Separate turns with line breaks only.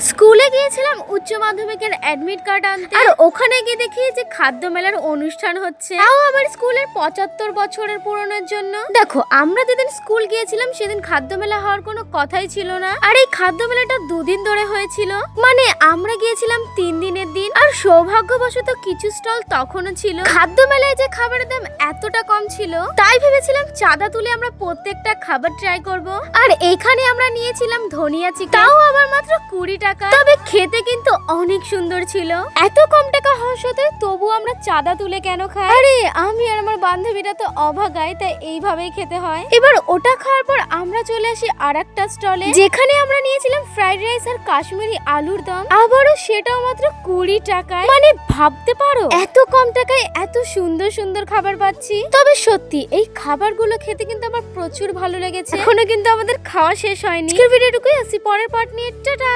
স্কুলে গিয়েছিলাম উচ্চ মাধ্যমিকের অ্যাডমিট কার্ড আনতে, আর ওখানে গিয়ে দেখি যে খাদ্য মেলার অনুষ্ঠান হচ্ছে, তাও আবার স্কুলের 75 বছরের পুরনোর জন্য। দেখো, আমরা যেদিন স্কুল গিয়েছিলাম সেদিন খাদ্য মেলা হওয়ার কোনো কথাই ছিল না, আর এই খাদ্য মেলাটা 2 দিন ধরে হয়েছিল। মানে আমরা গিয়েছিলাম 3 দিনের দিন, আর সৌভাগ্যবশত কিছু স্টল তখনও ছিল। খাদ্য মেলায় যে খাবারের দাম এতটা কম ছিল, তাই ভেবেছিলাম চাঁদা তুলে আমরা প্রত্যেকটা খাবার ট্রাই করব। আর এখানে আমরা নিয়েছিলাম ধনিয়া চিকেন, তাও আবার মাত্র 20 টাকা। তবে খেতে কিন্তু অনেক সুন্দর ছিল। এত কম টাকা হওয়া সত্ত্বেও তবু আমরা চাঁদা তুলে কেন খাই? আরে আমি আর আমার বান্ধবীরা তো অভাগায়, তাই এইভাবেই খেতে হয়। এবার ওটা খাওয়ার পর আমরা চলে আসি আরেকটা স্টলে, যেখানে আমরা নিয়েছিলাম ফ্রাইড রাইস আর কাশ্মীরি আলুর দম, আবারও সেটাও মাত্র 20 টাকায়। মানে ভাবতে পারো, এত কম টাকায় এত সুন্দর সুন্দর খাবার পাচ্ছি। তবে সত্যি এই খাবারগুলো খেতে কিন্তু আমার প্রচুর ভালো লেগেছে। এখনো কিন্তু আমাদের খাওয়া শেষ হয়নি। ভিডিওটুকুই আসি, পরের পার্ট নিয়ে টাটা।